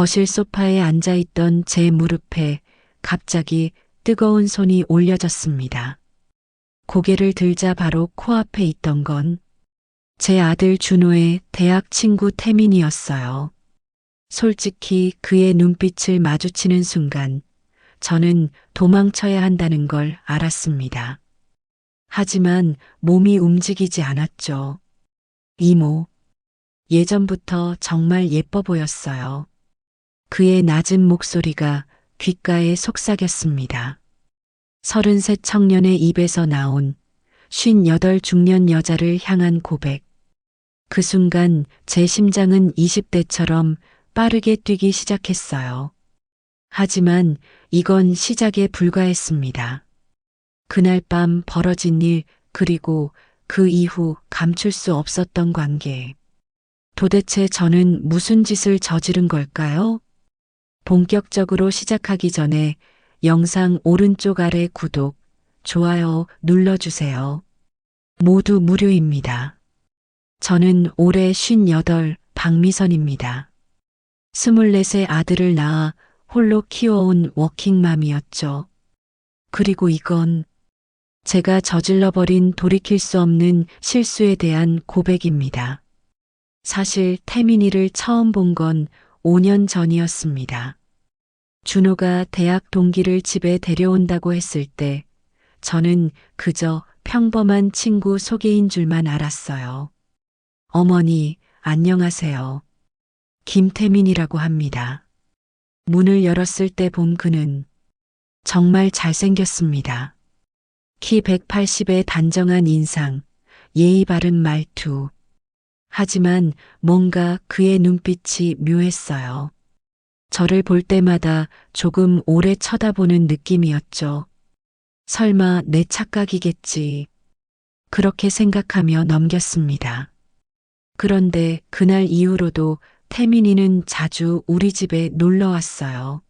거실 소파에 앉아있던 제 무릎에 갑자기 뜨거운 손이 올려졌습니다. 고개를 들자 바로 코앞에 있던 건 제 아들 준호의 대학 친구 태민이었어요. 솔직히 그의 눈빛을 마주치는 순간 저는 도망쳐야 한다는 걸 알았습니다. 하지만 몸이 움직이지 않았죠. 이모, 예전부터 정말 예뻐 보였어요. 그의 낮은 목소리가 귓가에 속삭였습니다. 33 청년의 입에서 나온 58 중년 여자를 향한 고백. 그 순간 제 심장은 20대처럼 빠르게 뛰기 시작했어요. 하지만 이건 시작에 불과했습니다. 그날 밤 벌어진 일, 그리고 그 이후 감출 수 없었던 관계. 도대체 저는 무슨 짓을 저지른 걸까요? 본격적으로 시작하기 전에 영상 오른쪽 아래 구독, 좋아요 눌러주세요. 모두 무료입니다. 저는 올해 58 박미선입니다. 24세 아들을 낳아 홀로 키워온 워킹맘이었죠. 그리고 이건 제가 저질러버린 돌이킬 수 없는 실수에 대한 고백입니다. 사실 태민이를 처음 본 건 5년 전이었습니다. 준호가 대학 동기를 집에 데려온다고 했을 때 저는 그저 평범한 친구 소개인 줄만 알았어요. 어머니, 안녕하세요. 김태민이라고 합니다. 문을 열었을 때 본 그는 정말 잘생겼습니다. 키 180의 단정한 인상, 예의 바른 말투. 하지만 뭔가 그의 눈빛이 묘했어요. 저를 볼 때마다 조금 오래 쳐다보는 느낌이었죠. 설마 내 착각이겠지. 그렇게 생각하며 넘겼습니다. 그런데 그날 이후로도 태민이는 자주 우리 집에 놀러 왔어요.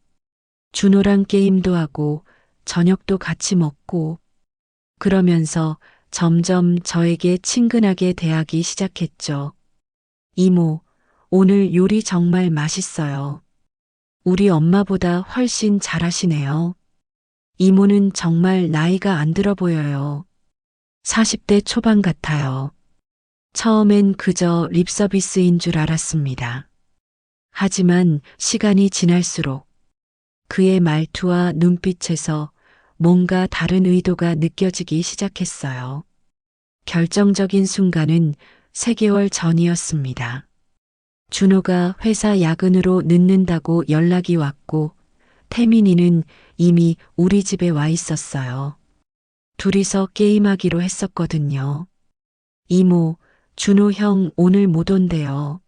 준호랑 게임도 하고 저녁도 같이 먹고 그러면서 점점 저에게 친근하게 대하기 시작했죠. 이모, 오늘 요리 정말 맛있어요. 우리 엄마보다 훨씬 잘하시네요. 이모는 정말 나이가 안 들어 보여요. 40대 초반 같아요. 처음엔 그저 립서비스인 줄 알았습니다. 하지만 시간이 지날수록 그의 말투와 눈빛에서 뭔가 다른 의도가 느껴지기 시작했어요. 결정적인 순간은 3개월 전이었습니다. 준호가 회사 야근으로 늦는다고 연락이 왔고 태민이는 이미 우리 집에 와 있었어요. 둘이서 게임하기로 했었거든요. 이모, 준호 형 오늘 못 온대요.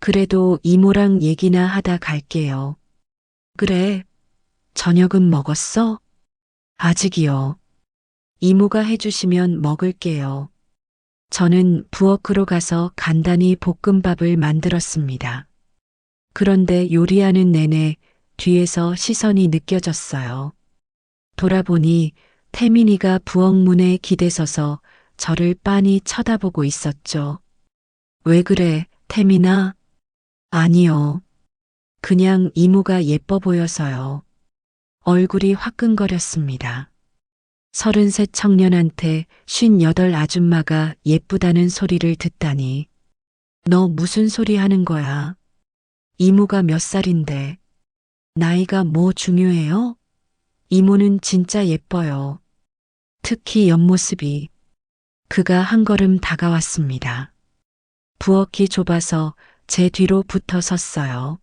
그래도 이모랑 얘기나 하다 갈게요. 그래, 저녁은 먹었어? 아직이요. 이모가 해주시면 먹을게요. 저는 부엌으로 가서 간단히 볶음밥을 만들었습니다. 그런데 요리하는 내내 뒤에서 시선이 느껴졌어요. 돌아보니 태민이가 부엌 문에 기대서서 저를 빤히 쳐다보고 있었죠. 왜 그래, 태민아? 아니요. 그냥 이모가 예뻐 보여서요. 얼굴이 화끈거렸습니다. 33 청년한테 58 아줌마가 예쁘다는 소리를 듣다니. 너 무슨 소리 하는 거야? 이모가 몇 살인데? 나이가 뭐 중요해요? 이모는 진짜 예뻐요. 특히 옆모습이. 그가 한 걸음 다가왔습니다. 부엌이 좁아서 제 뒤로 붙어 섰어요.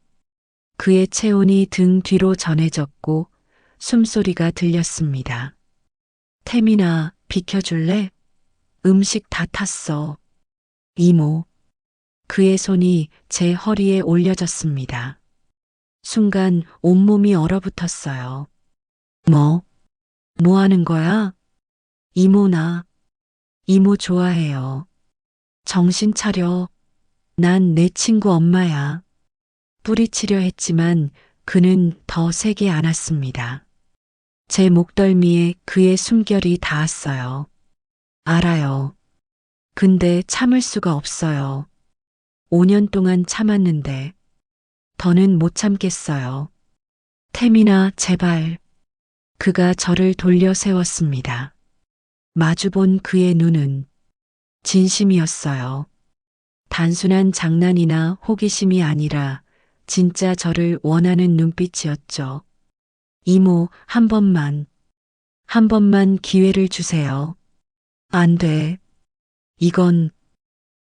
그의 체온이 등 뒤로 전해졌고 숨소리가 들렸습니다. 태민아, 비켜줄래? 음식 다 탔어. 이모. 그의 손이 제 허리에 올려졌습니다. 순간 온몸이 얼어붙었어요. 뭐 하는 거야? 이모나. 이모 좋아해요. 정신 차려. 난 내 친구 엄마야. 뿌리치려 했지만 그는 더 세게 안았습니다. 제 목덜미에 그의 숨결이 닿았어요. 알아요. 근데 참을 수가 없어요. 5년 동안 참았는데 더는 못 참겠어요. 태민아, 제발. 그가 저를 돌려 세웠습니다. 마주본 그의 눈은 진심이었어요. 단순한 장난이나 호기심이 아니라 진짜 저를 원하는 눈빛이었죠. 이모, 한 번만 기회를 주세요. 안 돼. 이건,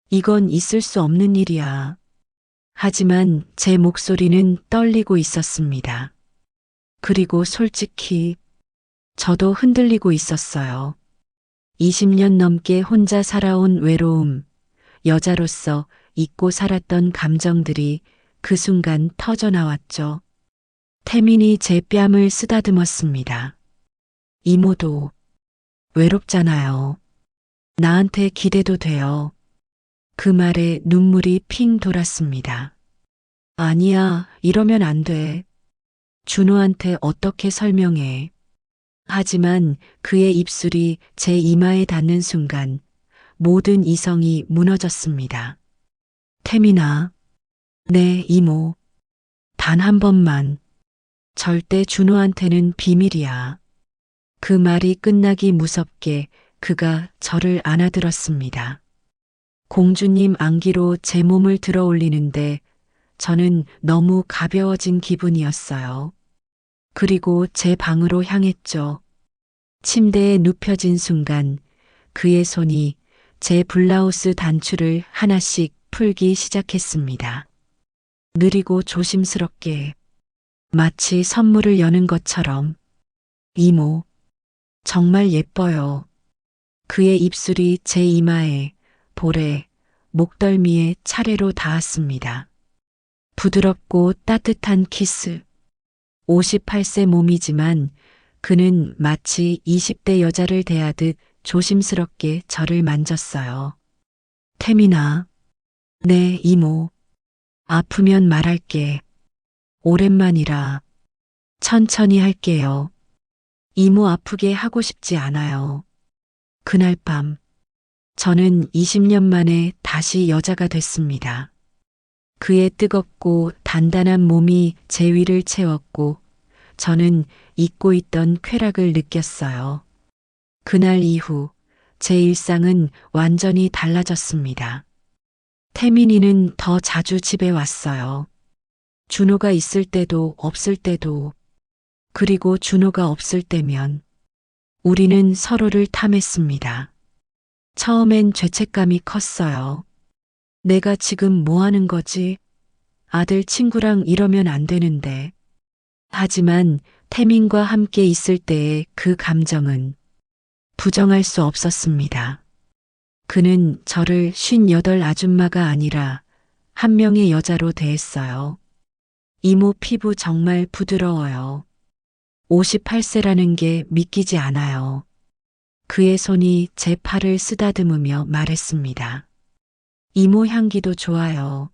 이건 있을 수 없는 일이야. 하지만 제 목소리는 떨리고 있었습니다. 그리고 솔직히 저도 흔들리고 있었어요. 20년 넘게 혼자 살아온 외로움, 여자로서 잊고 살았던 감정들이 그 순간 터져 나왔죠. 태민이 제 뺨을 쓰다듬었습니다. 이모도 외롭잖아요. 나한테 기대도 돼요. 그 말에 눈물이 핑 돌았습니다. 아니야, 이러면 안 돼. 준호한테 어떻게 설명해. 하지만 그의 입술이 제 이마에 닿는 순간 모든 이성이 무너졌습니다. 태민아, 네, 이모. 단 한 번만. 절대 준호한테는 비밀이야. 그 말이 끝나기 무섭게 그가 저를 안아들었습니다. 공주님 안기로 제 몸을 들어 올리는데 저는 너무 가벼워진 기분이었어요. 그리고 제 방으로 향했죠. 침대에 눕혀진 순간 그의 손이 제 블라우스 단추를 하나씩 풀기 시작했습니다. 느리고 조심스럽게 마치 선물을 여는 것처럼. 이모, 정말 예뻐요. 그의 입술이 제 이마에, 볼에, 목덜미에 차례로 닿았습니다. 부드럽고 따뜻한 키스. 58세 몸이지만 그는 마치 20대 여자를 대하듯 조심스럽게 저를 만졌어요. 태민아, 네, 이모. 아프면 말할게. 오랜만이라. 천천히 할게요. 이모 아프게 하고 싶지 않아요. 그날 밤, 저는 20년 만에 다시 여자가 됐습니다. 그의 뜨겁고 단단한 몸이 제 위를 채웠고, 저는 잊고 있던 쾌락을 느꼈어요. 그날 이후 제 일상은 완전히 달라졌습니다. 태민이는 더 자주 집에 왔어요. 준호가 있을 때도 없을 때도, 그리고 준호가 없을 때면 우리는 서로를 탐했습니다. 처음엔 죄책감이 컸어요. 내가 지금 뭐 하는 거지? 아들 친구랑 이러면 안 되는데. 하지만 태민과 함께 있을 때의 그 감정은 부정할 수 없었습니다. 그는 저를 58 아줌마가 아니라 한 명의 여자로 대했어요. 이모 피부 정말 부드러워요. 58세라는 게 믿기지 않아요. 그의 손이 제 팔을 쓰다듬으며 말했습니다. 이모 향기도 좋아요.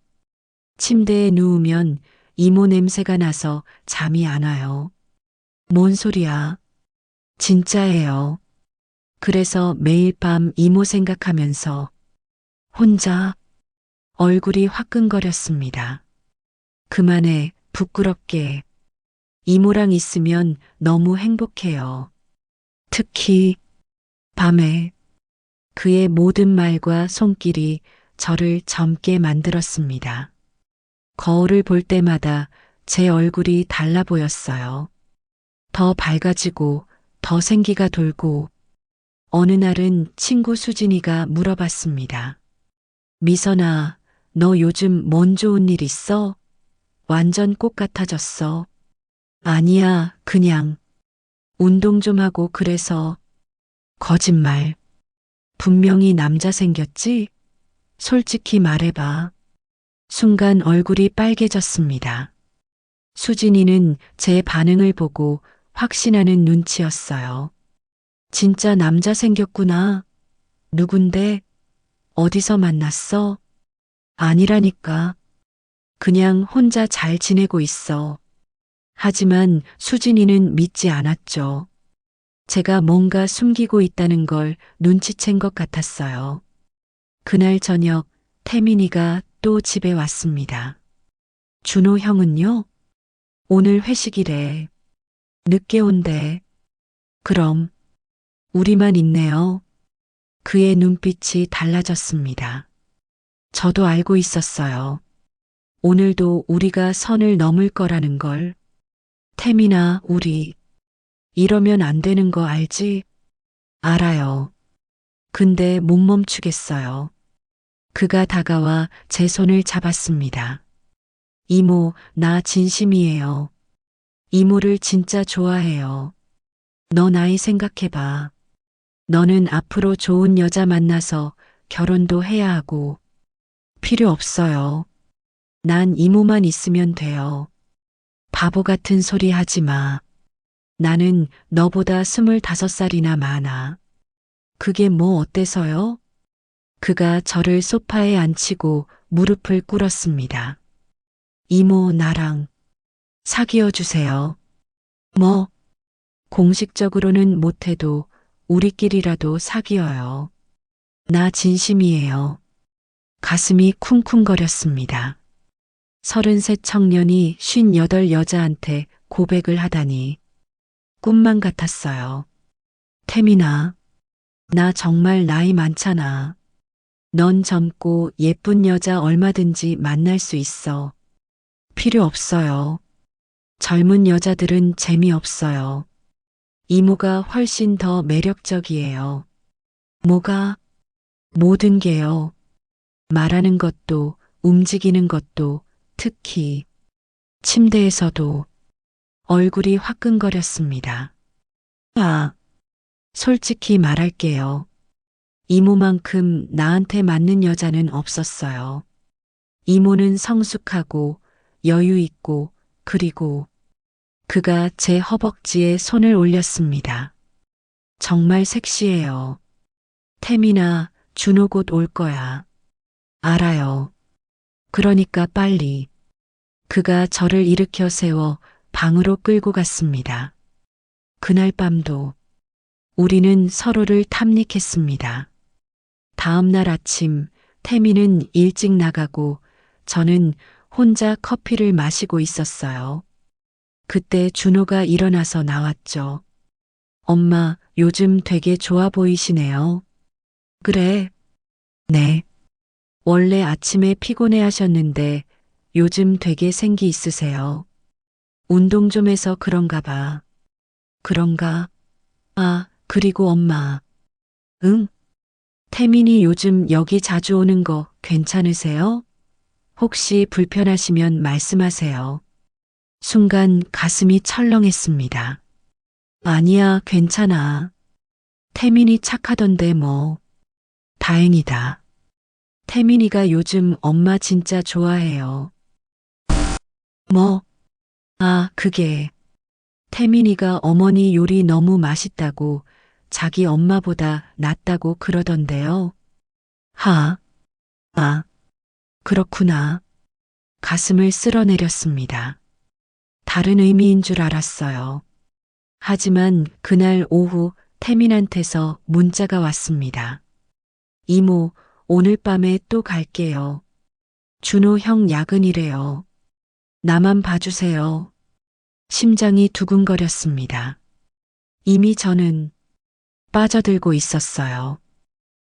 침대에 누우면 이모 냄새가 나서 잠이 안 와요. 뭔 소리야? 진짜예요. 그래서 매일 밤 이모 생각하면서 혼자 얼굴이 화끈거렸습니다. 그만해, 부끄럽게. 이모랑 있으면 너무 행복해요. 특히 밤에 그의 모든 말과 손길이 저를 젊게 만들었습니다. 거울을 볼 때마다 제 얼굴이 달라 보였어요. 더 밝아지고 더 생기가 돌고 어느 날은 친구 수진이가 물어봤습니다. 미선아, 너 요즘 뭔 좋은 일 있어? 완전 꽃 같아졌어. 아니야, 그냥 운동 좀 하고 그래서. 거짓말. 분명히 남자 생겼지? 솔직히 말해봐. 순간 얼굴이 빨개졌습니다. 수진이는 제 반응을 보고 확신하는 눈치였어요. 진짜 남자 생겼구나. 누군데? 어디서 만났어? 아니라니까. 그냥 혼자 잘 지내고 있어. 하지만 수진이는 믿지 않았죠. 제가 뭔가 숨기고 있다는 걸 눈치챈 것 같았어요. 그날 저녁 태민이가 또 집에 왔습니다. 준호 형은요? 오늘 회식이래. 늦게 온대. 그럼 우리만 있네요. 그의 눈빛이 달라졌습니다. 저도 알고 있었어요. 오늘도 우리가 선을 넘을 거라는 걸. 태민아, 우리 이러면 안 되는 거 알지? 알아요. 근데 못 멈추겠어요. 그가 다가와 제 손을 잡았습니다. 이모, 나 진심이에요. 이모를 진짜 좋아해요. 너 나이 생각해봐. 너는 앞으로 좋은 여자 만나서 결혼도 해야 하고. 필요 없어요. 난 이모만 있으면 돼요. 바보 같은 소리 하지 마. 나는 너보다 25살이나 많아. 그게 뭐 어때서요? 그가 저를 소파에 앉히고 무릎을 꿇었습니다. 이모, 나랑 사귀어 주세요. 뭐, 공식적으로는 못해도 우리끼리라도 사귀어요. 나 진심이에요. 가슴이 쿵쿵거렸습니다. 33 청년이 58 여자한테 고백을 하다니 꿈만 같았어요. 태민아, 나 정말 나이 많잖아. 넌 젊고 예쁜 여자 얼마든지 만날 수 있어. 필요 없어요. 젊은 여자들은 재미없어요. 이모가 훨씬 더 매력적이에요. 뭐가? 모든 게요. 말하는 것도, 움직이는 것도, 특히 침대에서도 얼굴이 화끈거렸습니다. 아, 솔직히 말할게요. 이모만큼 나한테 맞는 여자는 없었어요. 이모는 성숙하고 여유 있고 그리고 그가 제 허벅지에 손을 올렸습니다. 정말 섹시해요. 태민아, 준호 곧 올 거야. 알아요. 그러니까 빨리. 그가 저를 일으켜 세워 방으로 끌고 갔습니다. 그날 밤도 우리는 서로를 탐닉했습니다. 다음 날 아침 태민은 일찍 나가고 저는 혼자 커피를 마시고 있었어요. 그때 준호가 일어나서 나왔죠. 엄마, 요즘 되게 좋아 보이시네요. 그래? 네. 원래 아침에 피곤해 하셨는데 요즘 되게 생기 있으세요. 운동 좀 해서 그런가 봐. 그런가? 아, 그리고 엄마. 응? 태민이 요즘 여기 자주 오는 거 괜찮으세요? 혹시 불편하시면 말씀하세요. 순간 가슴이 철렁했습니다. 아니야, 괜찮아. 태민이 착하던데 뭐. 다행이다. 태민이가 요즘 엄마 진짜 좋아해요. 뭐? 아, 그게. 태민이가 어머니 요리 너무 맛있다고 자기 엄마보다 낫다고 그러던데요. 하, 아, 그렇구나. 가슴을 쓸어내렸습니다. 다른 의미인 줄 알았어요. 하지만 그날 오후 태민한테서 문자가 왔습니다. 이모, 오늘 밤에 또 갈게요. 준호 형 야근이래요. 나만 봐주세요. 심장이 두근거렸습니다. 이미 저는 빠져들고 있었어요.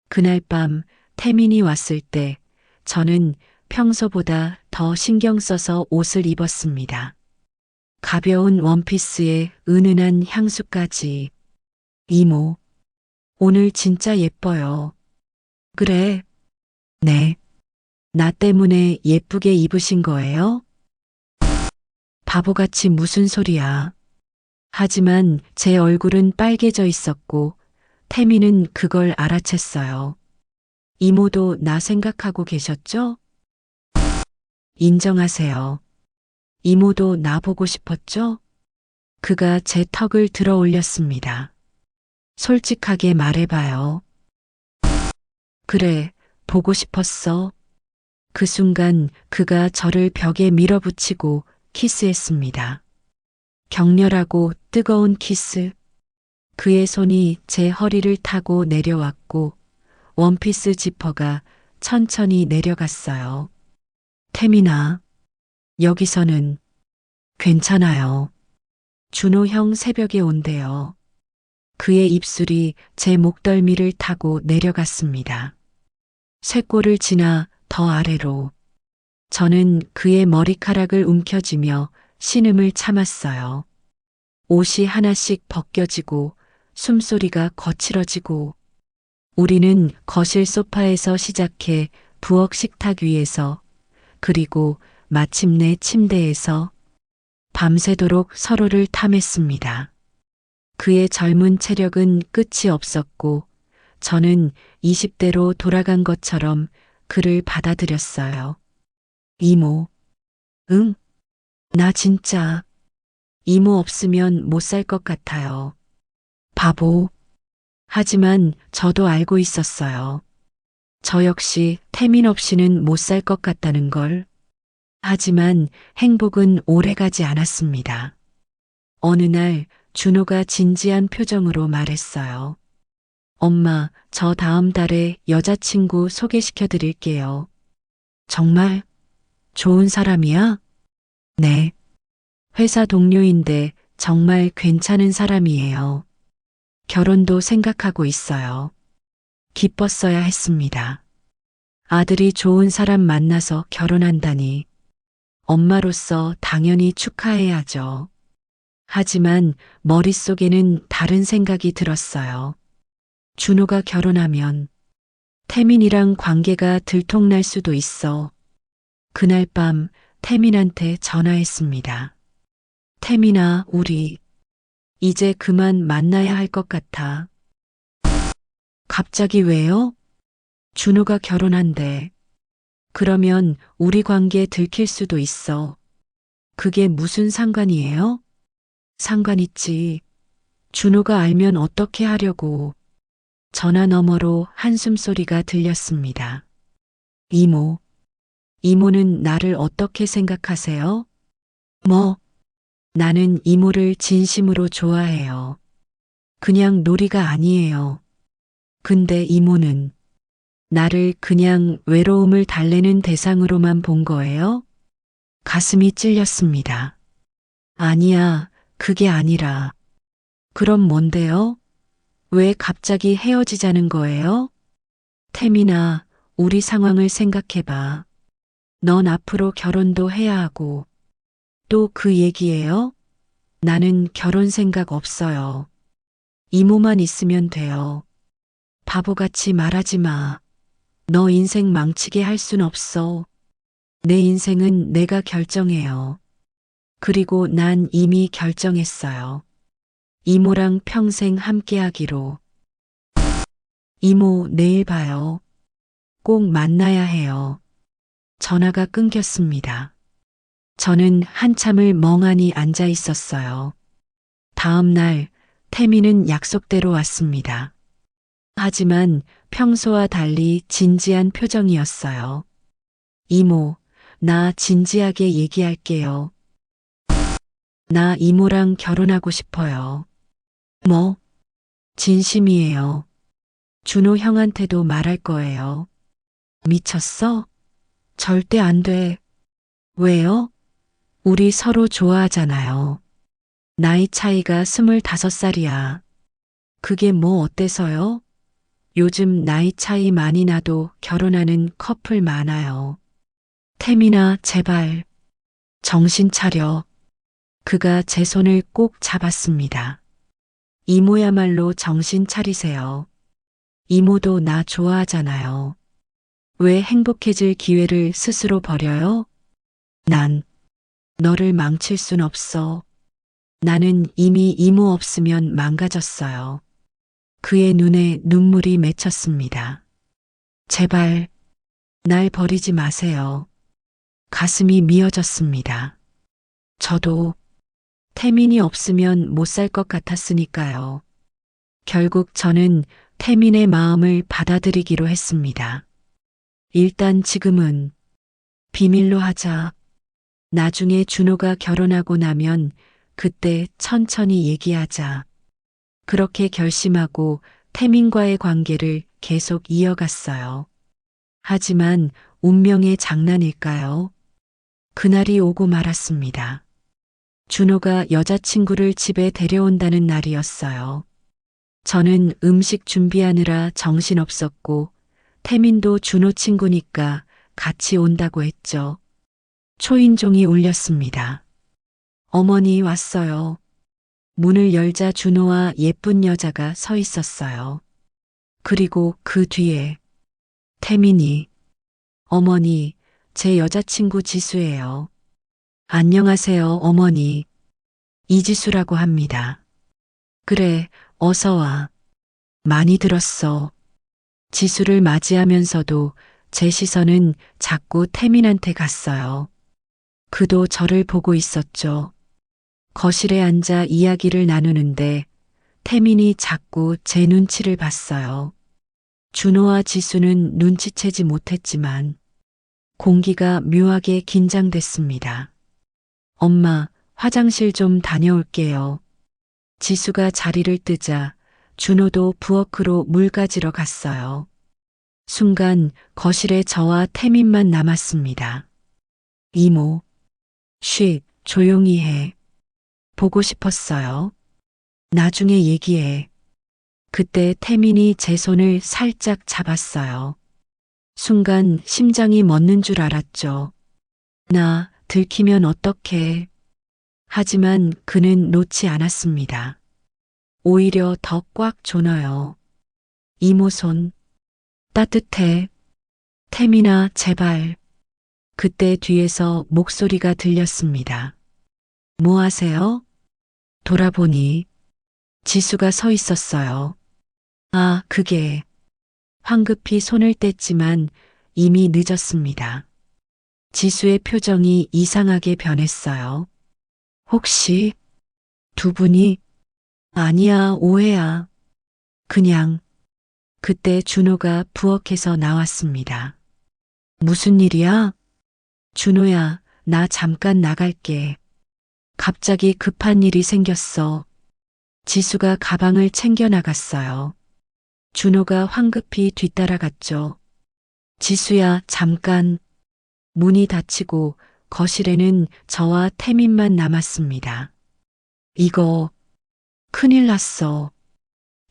그날 밤 태민이 왔을 때 저는 평소보다 더 신경 써서 옷을 입었습니다. 가벼운 원피스에 은은한 향수까지. 이모, 오늘 진짜 예뻐요. 그래? 네. 나 때문에 예쁘게 입으신 거예요? 바보같이 무슨 소리야. 하지만 제 얼굴은 빨개져 있었고 태미는 그걸 알아챘어요. 이모도 나 생각하고 계셨죠? 인정하세요. 이모도 나 보고 싶었죠? 그가 제 턱을 들어 올렸습니다. 솔직하게 말해봐요. 그래, 보고 싶었어. 그 순간 그가 저를 벽에 밀어붙이고 키스했습니다. 격렬하고 뜨거운 키스. 그의 손이 제 허리를 타고 내려왔고 원피스 지퍼가 천천히 내려갔어요. 태민아, 여기서는 괜찮아요. 준호 형 새벽에 온대요. 그의 입술이 제 목덜미를 타고 내려갔습니다. 쇄골을 지나 더 아래로. 저는 그의 머리카락을 움켜쥐며 신음을 참았어요. 옷이 하나씩 벗겨지고 숨소리가 거칠어지고 우리는 거실 소파에서 시작해 부엌 식탁 위에서 그리고 마침내 침대에서 밤새도록 서로를 탐했습니다. 그의 젊은 체력은 끝이 없었고 저는 20대로 돌아간 것처럼 그를 받아들였어요. 이모. 응? 나 진짜 이모 없으면 못 살 것 같아요. 바보. 하지만 저도 알고 있었어요. 저 역시 태민 없이는 못 살 것 같다는 걸. 하지만 행복은 오래가지 않았습니다. 어느 날 준호가 진지한 표정으로 말했어요. 엄마, 저 다음 달에 여자친구 소개시켜 드릴게요. 정말 좋은 사람이야? 네. 회사 동료인데 정말 괜찮은 사람이에요. 결혼도 생각하고 있어요. 기뻤어야 했습니다. 아들이 좋은 사람 만나서 결혼한다니. 엄마로서 당연히 축하해야죠. 하지만 머릿속에는 다른 생각이 들었어요. 준호가 결혼하면 태민이랑 관계가 들통날 수도 있어. 그날 밤 태민한테 전화했습니다. 태민아, 우리 이제 그만 만나야 할 것 같아. 갑자기 왜요? 준호가 결혼한대. 그러면 우리 관계 들킬 수도 있어. 그게 무슨 상관이에요? 상관 있지. 준호가 알면 어떻게 하려고. 전화 너머로 한숨소리가 들렸습니다. 이모. 이모는 나를 어떻게 생각하세요? 뭐, 나는 이모를 진심으로 좋아해요. 그냥 놀이가 아니에요. 근데 이모는 나를 그냥 외로움을 달래는 대상으로만 본 거예요? 가슴이 찔렸습니다. 아니야, 그게 아니라. 그럼 뭔데요? 왜 갑자기 헤어지자는 거예요? 태민아, 우리 상황을 생각해봐. 넌 앞으로 결혼도 해야 하고. 또 그 얘기예요? 나는 결혼 생각 없어요. 이모만 있으면 돼요. 바보같이 말하지 마. 너 인생 망치게 할 순 없어. 내 인생은 내가 결정해요. 그리고 난 이미 결정했어요. 이모랑 평생 함께하기로. 이모, 내일 봐요. 꼭 만나야 해요. 전화가 끊겼습니다. 저는 한참을 멍하니 앉아 있었어요. 다음 날 태민은 약속대로 왔습니다. 하지만 평소와 달리 진지한 표정이었어요. 이모, 나 진지하게 얘기할게요. 나 이모랑 결혼하고 싶어요. 뭐? 진심이에요. 준호 형한테도 말할 거예요. 미쳤어? 절대 안 돼. 왜요? 우리 서로 좋아하잖아요. 나이 차이가 25살이야. 그게 뭐 어때서요? 요즘 나이 차이 많이 나도 결혼하는 커플 많아요. 태민아, 제발. 정신 차려. 그가 제 손을 꼭 잡았습니다. 이모야말로 정신 차리세요. 이모도 나 좋아하잖아요. 왜 행복해질 기회를 스스로 버려요? 난 너를 망칠 순 없어. 나는 이미 이모 없으면 망가졌어요. 그의 눈에 눈물이 맺혔습니다. 제발, 날 버리지 마세요. 가슴이 미어졌습니다. 저도 태민이 없으면 못 살 것 같았으니까요. 결국 저는 태민의 마음을 받아들이기로 했습니다. 일단 지금은 비밀로 하자. 나중에 준호가 결혼하고 나면 그때 천천히 얘기하자. 그렇게 결심하고 태민과의 관계를 계속 이어갔어요. 하지만 운명의 장난일까요? 그날이 오고 말았습니다. 준호가 여자친구를 집에 데려온다는 날이었어요. 저는 음식 준비하느라 정신없었고 태민도 준호 친구니까 같이 온다고 했죠. 초인종이 울렸습니다. 어머니 왔어요. 문을 열자 준호와 예쁜 여자가 서 있었어요. 그리고 그 뒤에 태민이 어머니, 제 여자친구 지수예요. 안녕하세요, 어머니. 이지수라고 합니다. 그래, 어서 와. 많이 들었어. 지수를 맞이하면서도 제 시선은 자꾸 태민한테 갔어요. 그도 저를 보고 있었죠. 거실에 앉아 이야기를 나누는데 태민이 자꾸 제 눈치를 봤어요. 준호와 지수는 눈치채지 못했지만 공기가 묘하게 긴장됐습니다. 엄마, 화장실 좀 다녀올게요. 지수가 자리를 뜨자 준호도 부엌으로 물 가지러 갔어요. 순간 거실에 저와 태민만 남았습니다. 이모, 쉿, 조용히 해. 보고 싶었어요. 나중에 얘기해. 그때 태민이 제 손을 살짝 잡았어요. 순간 심장이 멎는 줄 알았죠. 나 들키면 어떡해. 하지만 그는 놓지 않았습니다. 오히려 더 꽉 조너요. 이모 손. 따뜻해. 태민아, 제발. 그때 뒤에서 목소리가 들렸습니다. 뭐 하세요? 돌아보니 지수가 서 있었어요. 아, 그게. 황급히 손을 뗐지만 이미 늦었습니다. 지수의 표정이 이상하게 변했어요. 혹시 두 분이? 아니야, 오해야. 그냥. 그때 준호가 부엌에서 나왔습니다. 무슨 일이야? 준호야, 나 잠깐 나갈게. 갑자기 급한 일이 생겼어. 지수가 가방을 챙겨 나갔어요. 준호가 황급히 뒤따라갔죠. 지수야, 잠깐. 문이 닫히고 거실에는 저와 태민만 남았습니다. 이거 큰일 났어.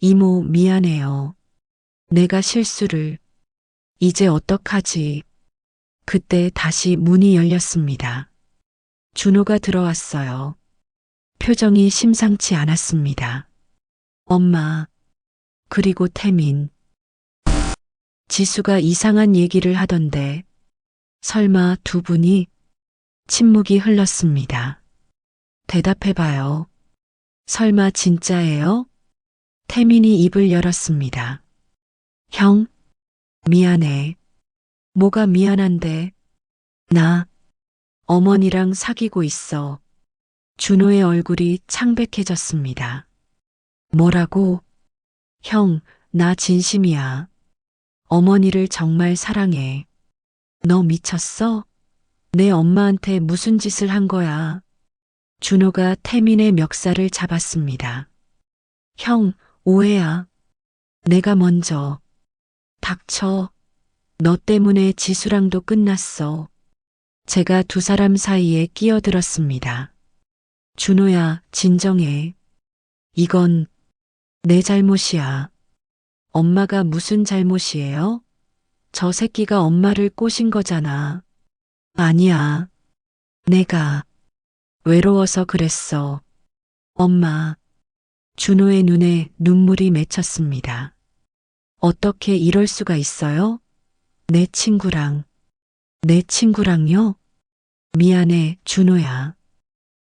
이모, 미안해요. 내가 실수를. 이제 어떡하지? 그때 다시 문이 열렸습니다. 준호가 들어왔어요. 표정이 심상치 않았습니다. 엄마, 그리고 태민. 지수가 이상한 얘기를 하던데 설마 두 분이? 침묵이 흘렀습니다. 대답해봐요. 설마 진짜예요? 태민이 입을 열었습니다. 형, 미안해. 뭐가 미안한데? 나 어머니랑 사귀고 있어. 준호의 얼굴이 창백해졌습니다. 뭐라고? 형, 나 진심이야. 어머니를 정말 사랑해. 너 미쳤어? 내 엄마한테 무슨 짓을 한 거야? 준호가 태민의 멱살을 잡았습니다. 형, 오해야. 내가 먼저. 닥쳐. 너 때문에 지수랑도 끝났어. 제가 두 사람 사이에 끼어들었습니다. 준호야, 진정해. 이건 내 잘못이야. 엄마가 무슨 잘못이에요? 저 새끼가 엄마를 꼬신 거잖아. 아니야. 내가 외로워서 그랬어. 엄마. 준호의 눈에 눈물이 맺혔습니다. 어떻게 이럴 수가 있어요? 내 친구랑. 내 친구랑요? 미안해, 준호야.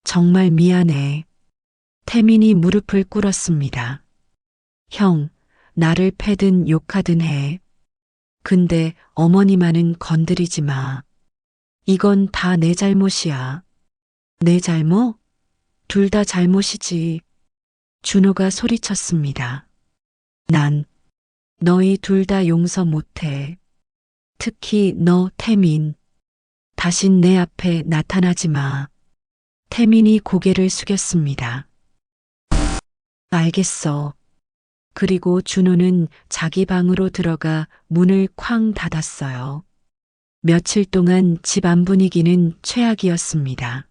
정말 미안해. 태민이 무릎을 꿇었습니다. 형, 나를 패든 욕하든 해. 근데 어머니만은 건드리지 마. 이건 다 내 잘못이야. 내 잘못? 둘 다 잘못이지. 준호가 소리쳤습니다. 난 너희 둘 다 용서 못해. 특히 너, 태민. 다신 내 앞에 나타나지 마. 태민이 고개를 숙였습니다. 알겠어. 그리고 준호는 자기 방으로 들어가 문을 쾅 닫았어요. 며칠 동안 집 안 분위기는 최악이었습니다.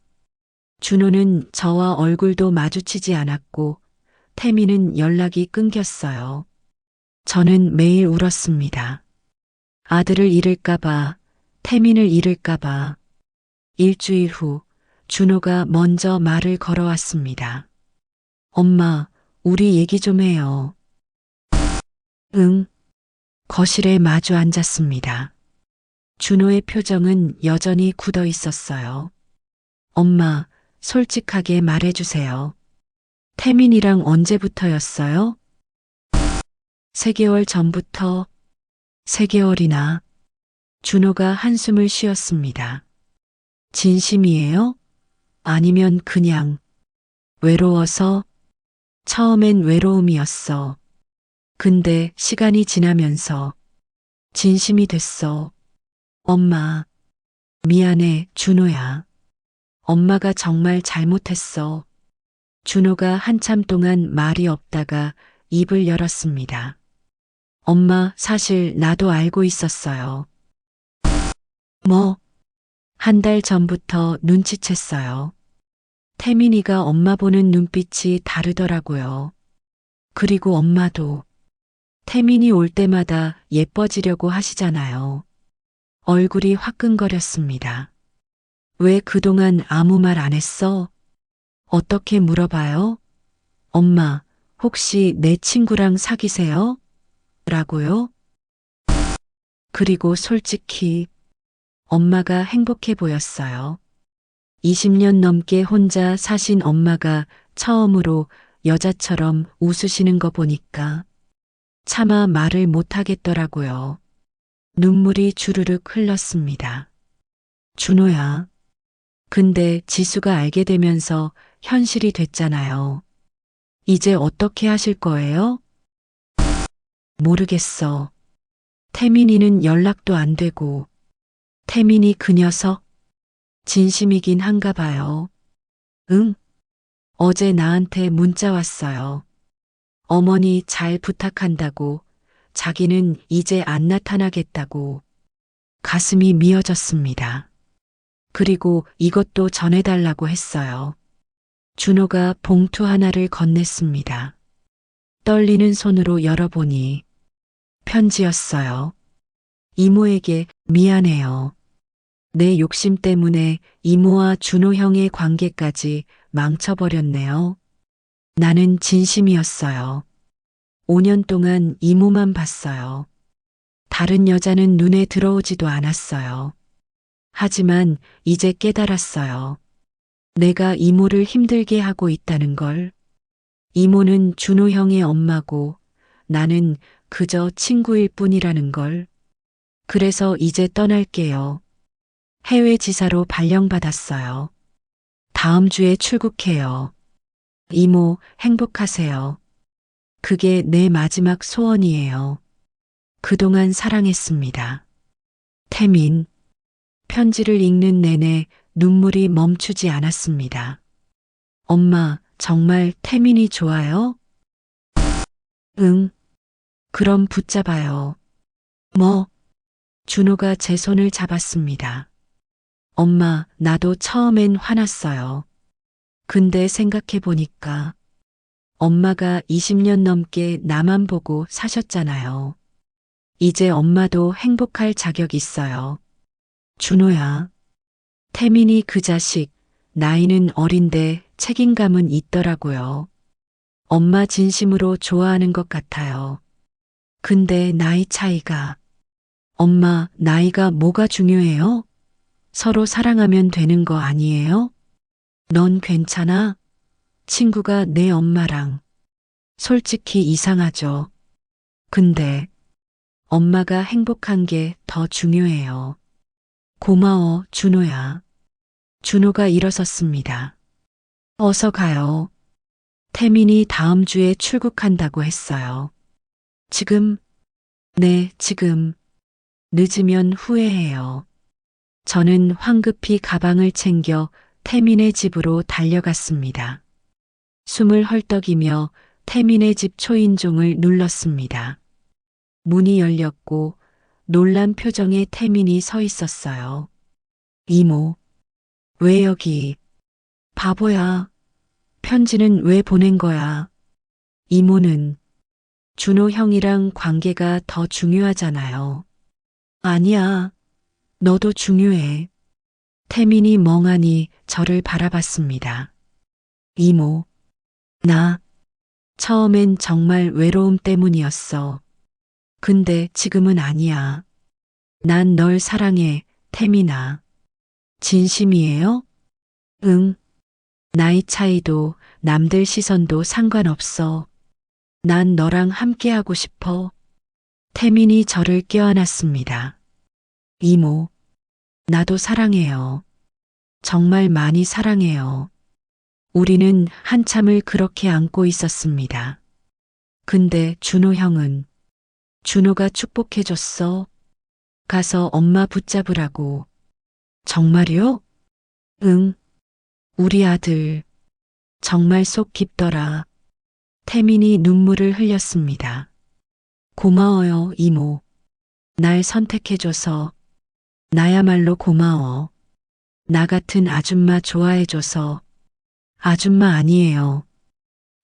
준호는 저와 얼굴도 마주치지 않았고 태미는 연락이 끊겼어요. 저는 매일 울었습니다. 아들을 잃을까봐, 태민을 잃을까봐. 일주일 후 준호가 먼저 말을 걸어왔습니다. 엄마, 우리 얘기 좀 해요. 응. 거실에 마주 앉았습니다. 준호의 표정은 여전히 굳어 있었어요. 엄마, 솔직하게 말해주세요. 태민이랑 언제부터였어요? 3개월 전부터. 3개월이나. 준호가 한숨을 쉬었습니다. 진심이에요? 아니면 그냥 외로워서? 처음엔 외로움이었어. 근데 시간이 지나면서 진심이 됐어. 엄마, 미안해, 준호야. 엄마가 정말 잘못했어. 준호가 한참 동안 말이 없다가 입을 열었습니다. 엄마, 사실 나도 알고 있었어요. 뭐? 1달 전부터 눈치챘어요. 태민이가 엄마 보는 눈빛이 다르더라고요. 그리고 엄마도 태민이 올 때마다 예뻐지려고 하시잖아요. 얼굴이 화끈거렸습니다. 왜 그동안 아무 말 안 했어? 어떻게 물어봐요? 엄마, 혹시 내 친구랑 사귀세요? 라고요? 그리고 솔직히 엄마가 행복해 보였어요. 20년 넘게 혼자 사신 엄마가 처음으로 여자처럼 웃으시는 거 보니까 차마 말을 못 하겠더라고요. 눈물이 주르륵 흘렀습니다. 준호야. 근데 지수가 알게 되면서 현실이 됐잖아요. 이제 어떻게 하실 거예요? 모르겠어. 태민이는 연락도 안 되고, 태민이 그 녀석 진심이긴 한가 봐요. 응? 어제 나한테 문자 왔어요. 어머니 잘 부탁한다고, 자기는 이제 안 나타나겠다고. 가슴이 미어졌습니다. 그리고 이것도 전해달라고 했어요. 준호가 봉투 하나를 건넸습니다. 떨리는 손으로 열어보니 편지였어요. 이모에게 미안해요. 내 욕심 때문에 이모와 준호 형의 관계까지 망쳐버렸네요. 나는 진심이었어요. 5년 동안 이모만 봤어요. 다른 여자는 눈에 들어오지도 않았어요. 하지만 이제 깨달았어요. 내가 이모를 힘들게 하고 있다는 걸. 이모는 준호 형의 엄마고 나는 그저 친구일 뿐이라는 걸. 그래서 이제 떠날게요. 해외 지사로 발령받았어요. 다음 주에 출국해요. 이모, 행복하세요. 그게 내 마지막 소원이에요. 그동안 사랑했습니다. 태민. 편지를 읽는 내내 눈물이 멈추지 않았습니다. 엄마, 정말 태민이 좋아요? 응. 그럼 붙잡아요. 뭐? 준호가 제 손을 잡았습니다. 엄마, 나도 처음엔 화났어요. 근데 생각해 보니까 엄마가 20년 넘게 나만 보고 사셨잖아요. 이제 엄마도 행복할 자격 있어요. 준호야. 태민이 그 자식, 나이는 어린데 책임감은 있더라고요. 엄마 진심으로 좋아하는 것 같아요. 근데 나이 차이가. 엄마, 나이가 뭐가 중요해요? 서로 사랑하면 되는 거 아니에요? 넌 괜찮아? 친구가 내 엄마랑. 솔직히 이상하죠. 근데 엄마가 행복한 게 더 중요해요. 고마워, 준호야. 준호가 일어섰습니다. 어서 가요. 태민이 다음 주에 출국한다고 했어요. 지금? 네, 지금. 늦으면 후회해요. 저는 황급히 가방을 챙겨 태민의 집으로 달려갔습니다. 숨을 헐떡이며 태민의 집 초인종을 눌렀습니다. 문이 열렸고 놀란 표정의 태민이 서 있었어요. 이모, 왜 여기? 바보야. 편지는 왜 보낸 거야? 이모는 준호 형이랑 관계가 더 중요하잖아요. 아니야. 너도 중요해. 태민이 멍하니 저를 바라봤습니다. 이모, 나 처음엔 정말 외로움 때문이었어. 근데 지금은 아니야. 난 널 사랑해, 태민아. 진심이에요? 응. 나이 차이도 남들 시선도 상관없어. 난 너랑 함께하고 싶어. 태민이 저를 껴안았습니다. 이모, 나도 사랑해요. 정말 많이 사랑해요. 우리는 한참을 그렇게 안고 있었습니다. 근데 준호 형은 준호가 축복해줬어. 가서 엄마 붙잡으라고. 정말요? 응. 우리 아들. 정말 속 깊더라. 태민이 눈물을 흘렸습니다. 고마워요, 이모. 날 선택해줘서. 나야말로 고마워. 나 같은 아줌마 좋아해줘서. 아줌마 아니에요.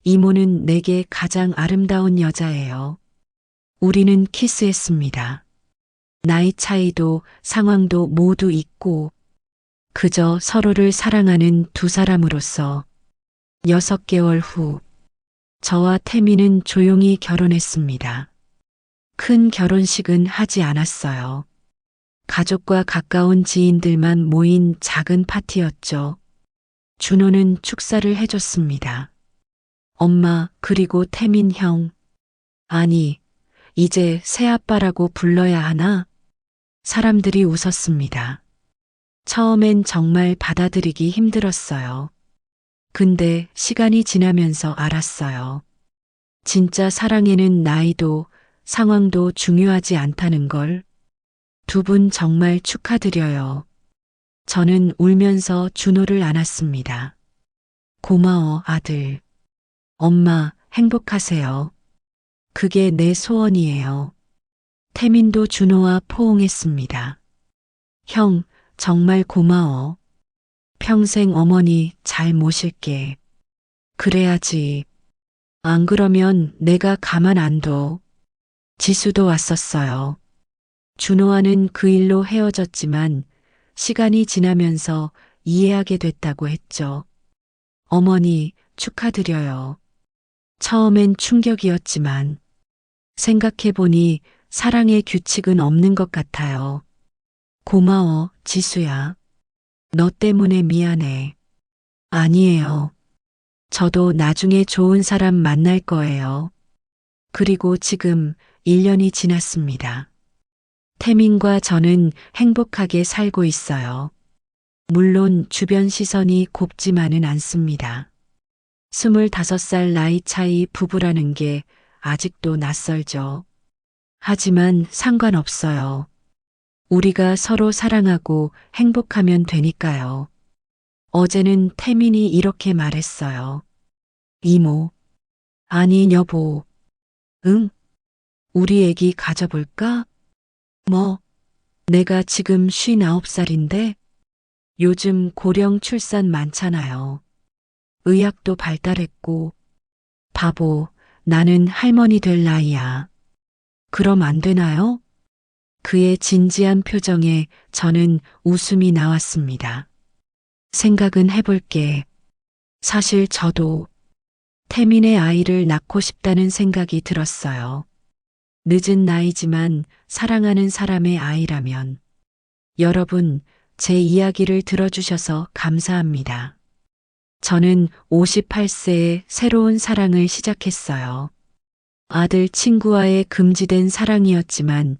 이모는 내게 가장 아름다운 여자예요. 우리는 키스했습니다. 나이 차이도 상황도 모두 있고 그저 서로를 사랑하는 두 사람으로서 6개월 후 저와 태민은 조용히 결혼했습니다. 큰 결혼식은 하지 않았어요. 가족과 가까운 지인들만 모인 작은 파티였죠. 준호는 축사를 해줬습니다. 엄마 그리고 태민 형. 아니, 이제 새아빠라고 불러야 하나? 사람들이 웃었습니다. 처음엔 정말 받아들이기 힘들었어요. 근데 시간이 지나면서 알았어요. 진짜 사랑에는 나이도 상황도 중요하지 않다는 걸. 두 분 정말 축하드려요. 저는 울면서 준호를 안았습니다. 고마워, 아들. 엄마, 행복하세요. 그게 내 소원이에요. 태민도 준호와 포옹했습니다. 형, 정말 고마워. 평생 어머니 잘 모실게. 그래야지. 안 그러면 내가 가만 안 둬. 지수도 왔었어요. 준호와는 그 일로 헤어졌지만 시간이 지나면서 이해하게 됐다고 했죠. 어머니, 축하드려요. 처음엔 충격이었지만 생각해보니 사랑의 규칙은 없는 것 같아요. 고마워, 지수야. 너 때문에 미안해. 아니에요. 저도 나중에 좋은 사람 만날 거예요. 그리고 지금 1년이 지났습니다. 태민과 저는 행복하게 살고 있어요. 물론 주변 시선이 곱지만은 않습니다. 25살 나이 차이 부부라는 게 아직도 낯설죠. 하지만 상관없어요. 우리가 서로 사랑하고 행복하면 되니까요. 어제는 태민이 이렇게 말했어요. 이모. 아니, 여보. 응? 우리 애기 가져볼까? 뭐? 내가 지금 59살인데? 요즘 고령 출산 많잖아요. 의학도 발달했고. 바보, 나는 할머니 될 나이야. 그럼 안 되나요? 그의 진지한 표정에 저는 웃음이 나왔습니다. 생각은 해볼게. 사실 저도 태민의 아이를 낳고 싶다는 생각이 들었어요. 늦은 나이지만 사랑하는 사람의 아이라면. 여러분, 제 이야기를 들어주셔서 감사합니다. 저는 58세에 새로운 사랑을 시작했어요. 아들 친구와의 금지된 사랑이었지만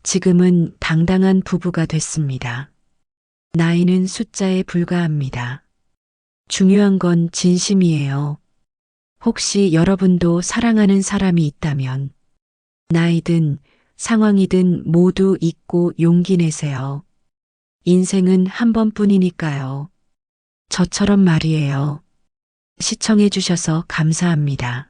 지금은 당당한 부부가 됐습니다. 나이는 숫자에 불과합니다. 중요한 건 진심이에요. 혹시 여러분도 사랑하는 사람이 있다면 나이든 상황이든 모두 잊고 용기 내세요. 인생은 한 번뿐이니까요. 저처럼 말이에요. 시청해 주셔서 감사합니다.